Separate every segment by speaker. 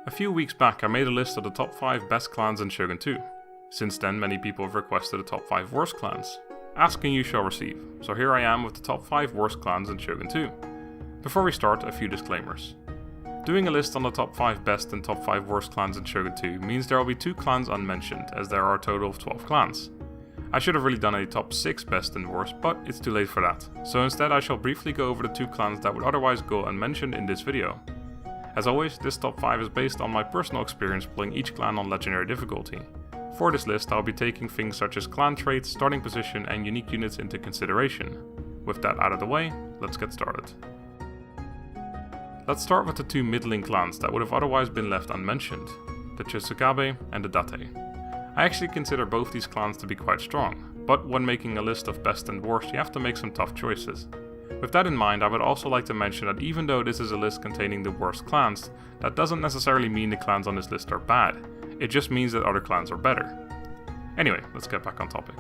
Speaker 1: A few weeks back I made a list of the top 5 best clans in Shogun 2. Since then many people have requested the top 5 worst clans. Ask and you shall receive, so here I am with the top 5 worst clans in Shogun 2. Before we start, a few disclaimers. Doing a list on the top 5 best and top 5 worst clans in Shogun 2 means there will be 2 clans unmentioned, as there are a total of 12 clans. I should have really done a top 6 best and worst, but it's too late for that, so instead I shall briefly go over the 2 clans that would otherwise go unmentioned in this video. As always, this top 5 is based on my personal experience playing each clan on legendary difficulty. For this list I'll be taking things such as clan traits, starting position and unique units into consideration. With that out of the way, let's get started. Let's start with the 2 middling clans that would have otherwise been left unmentioned, the Chosokabe and the Date. I actually consider both these clans to be quite strong, but when making a list of best and worst you have to make some tough choices. With that in mind, I would also like to mention that even though this is a list containing the worst clans, that doesn't necessarily mean the clans on this list are bad, it just means that other clans are better. Anyway, let's get back on topic.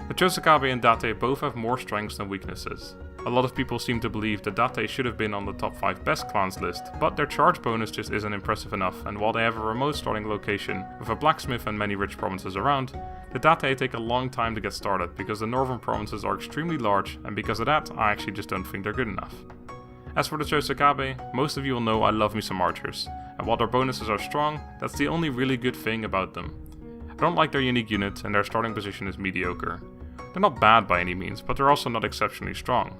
Speaker 1: The Chosokabe and Date both have more strengths than weaknesses. A lot of people seem to believe that Date should have been on the top 5 best clans list, but their charge bonus just isn't impressive enough, and while they have a remote starting location with a blacksmith and many rich provinces around, the Date take a long time to get started because the northern provinces are extremely large, and because of that I actually just don't think they're good enough. As for the Chosokabe, most of you will know I love me some archers, and while their bonuses are strong, that's the only really good thing about them. I don't like their unique unit and their starting position is mediocre. They're not bad by any means, but they're also not exceptionally strong.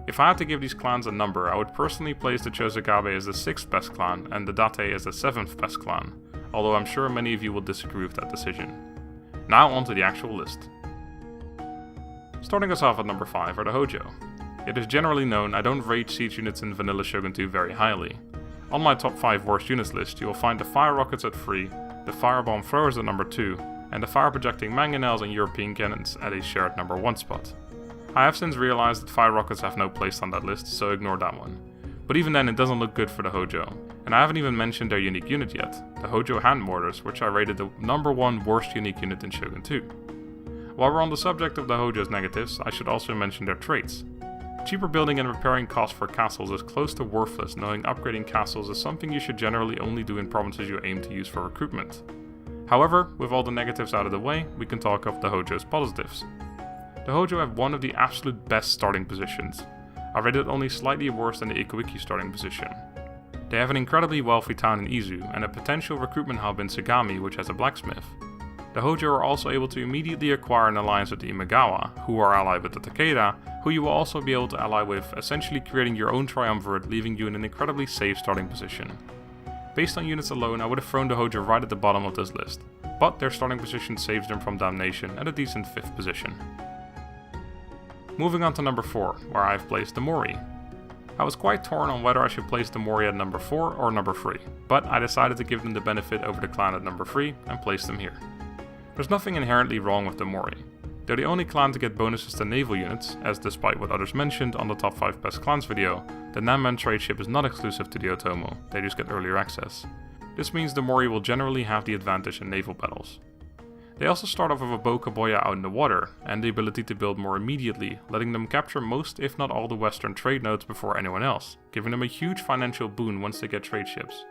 Speaker 1: If I had to give these clans a number, I would personally place the Chosokabe as the 6th best clan and the Date as the 7th best clan, although I'm sure many of you will disagree with that decision. Now onto the actual list. Starting us off at number 5 are the Hojo. It is generally known I don't rate siege units in Vanilla Shogun 2 very highly. On my top 5 worst units list you will find the fire rockets at 3, the firebomb throwers at number 2, and the fire projecting mangonels and European cannons at a shared number 1 spot. I have since realized that fire rockets have no place on that list, so ignore that one. But even then it doesn't look good for the Hojo, and I haven't even mentioned their unique unit yet, the Hojo hand mortars, which I rated the number 1 worst unique unit in Shogun 2. While we're on the subject of the Hojo's negatives, I should also mention their traits. Cheaper building and repairing costs for castles is close to worthless, knowing upgrading castles is something you should generally only do in provinces you aim to use for recruitment. However, with all the negatives out of the way, we can talk of the Hojo's positives. The Hojo have one of the absolute best starting positions. I rated it only slightly worse than the Ikuiki starting position. They have an incredibly wealthy town in Izu and a potential recruitment hub in Sagami which has a blacksmith. The Hojo are also able to immediately acquire an alliance with the Imagawa, who are allied with the Takeda, who you will also be able to ally with, essentially creating your own triumvirate, leaving you in an incredibly safe starting position. Based on units alone, I would have thrown the Hojo right at the bottom of this list, but their starting position saves them from damnation at a decent 5th position. Moving on to number 4, where I have placed the Mori. I was quite torn on whether I should place the Mori at number 4 or number 3, but I decided to give them the benefit over the clan at number 3 and place them here. There's nothing inherently wrong with the Mori. They're the only clan to get bonuses to naval units, as despite what others mentioned on the top 5 best clans video, the Nanman trade ship is not exclusive to the Otomo, they just get earlier access. This means the Mori will generally have the advantage in naval battles. They also start off with a Bokaboya out in the water, and the ability to build more immediately, letting them capture most if not all the western trade nodes before anyone else, giving them a huge financial boon once they get trade ships.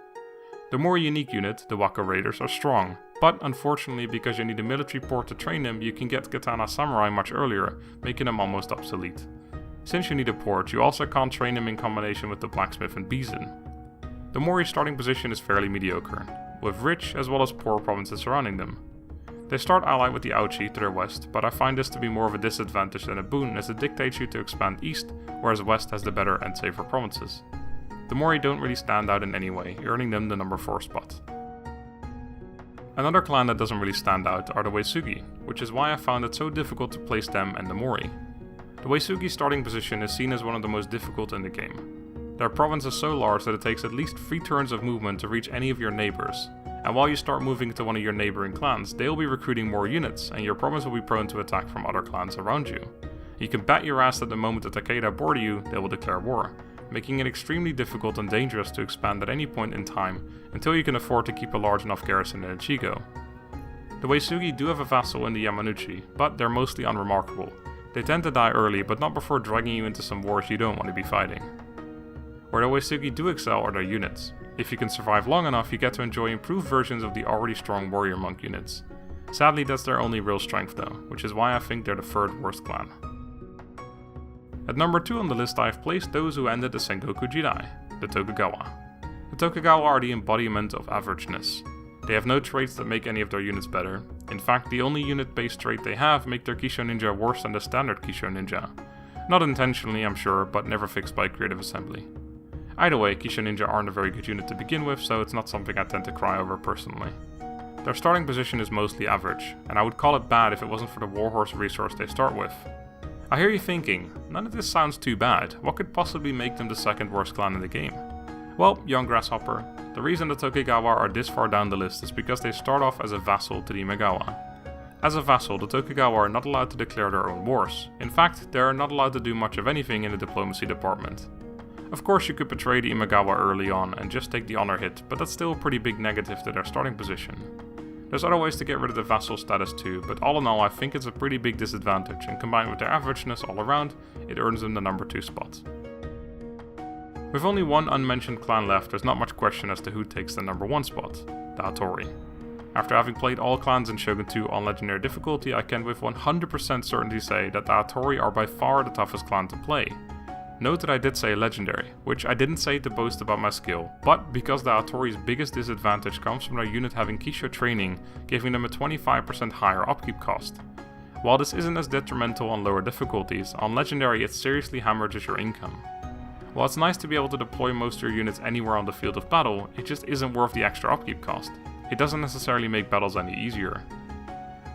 Speaker 1: The more unique unit, the Waka Raiders, are strong, but unfortunately because you need a military port to train them you can get Katana Samurai much earlier, making them almost obsolete. Since you need a port, you also can't train them in combination with the blacksmith and Bizan. The Mori's starting position is fairly mediocre, with rich as well as poor provinces surrounding them. They start allied with the Auchi to their west, but I find this to be more of a disadvantage than a boon as it dictates you to expand east, whereas west has the better and safer provinces. The Mori don't really stand out in any way, earning them the number 4 spot. Another clan that doesn't really stand out are the Uesugi, which is why I found it so difficult to place them and the Mori. The Uesugi starting position is seen as one of the most difficult in the game. Their province is so large that it takes at least 3 turns of movement to reach any of your neighbors, and while you start moving to one of your neighboring clans, they'll be recruiting more units, and your province will be prone to attack from other clans around you. You can bet your ass that the moment the Takeda board you, they will declare war, making it extremely difficult and dangerous to expand at any point in time, until you can afford to keep a large enough garrison in Ichigo. The Uesugi do have a vassal in the Yamanouchi, but they're mostly unremarkable. They tend to die early, but not before dragging you into some wars you don't want to be fighting. Where the Uesugi do excel are their units. If you can survive long enough, you get to enjoy improved versions of the already strong warrior monk units. Sadly, that's their only real strength though, which is why I think they're the third worst clan. At number 2 on the list I have placed those who ended the Sengoku Jidai, the Tokugawa. The Tokugawa are the embodiment of averageness. They have no traits that make any of their units better. In fact, the only unit-based trait they have make their Kisho Ninja worse than the standard Kisho Ninja. Not intentionally, I'm sure, but never fixed by Creative Assembly. Either way, Kisho Ninja aren't a very good unit to begin with, so it's not something I tend to cry over personally. Their starting position is mostly average, and I would call it bad if it wasn't for the Warhorse resource they start with. I hear you thinking, none of this sounds too bad, what could possibly make them the second worst clan in the game? Well, young grasshopper, the reason the Tokugawa are this far down the list is because they start off as a vassal to the Imagawa. As a vassal, the Tokugawa are not allowed to declare their own wars. In fact, they are not allowed to do much of anything in the diplomacy department. Of course, you could betray the Imagawa early on and just take the honor hit, but that's still a pretty big negative to their starting position. There's other ways to get rid of the vassal status too, but all in all I think it's a pretty big disadvantage, and combined with their averageness all around, it earns them the number 2 spot. With only one unmentioned clan left, there's not much question as to who takes the number 1 spot, the Hattori. After having played all clans in Shogun 2 on legendary difficulty, I can with 100% certainty say that the Hattori are by far the toughest clan to play. Note that I did say legendary, which I didn't say to boast about my skill, but because the Hattori's biggest disadvantage comes from their unit having Kisho training, giving them a 25% higher upkeep cost. While this isn't as detrimental on lower difficulties, on legendary it seriously hemorrhages your income. While it's nice to be able to deploy most of your units anywhere on the field of battle, it just isn't worth the extra upkeep cost. It doesn't necessarily make battles any easier.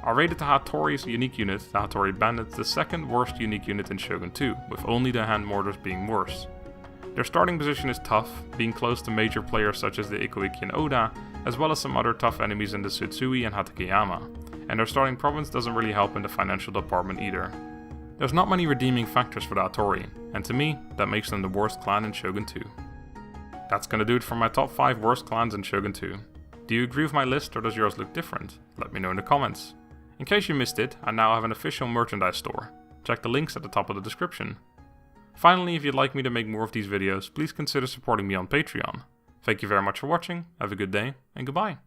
Speaker 1: I rated the Hattori's unique unit, the Hattori Bandit, the second worst unique unit in Shogun 2, with only the hand mortars being worse. Their starting position is tough, being close to major players such as the Ikoiki and Oda, as well as some other tough enemies in the Tsutsui and Hatakeyama, and their starting province doesn't really help in the financial department either. There's not many redeeming factors for the Hattori, and to me, that makes them the worst clan in Shogun 2. That's gonna do it for my top 5 worst clans in Shogun 2. Do you agree with my list or does yours look different? Let me know in the comments. In case you missed it, I now have an official merchandise store. Check the links at the top of the description. Finally, if you'd like me to make more of these videos, please consider supporting me on Patreon. Thank you very much for watching, have a good day, and goodbye.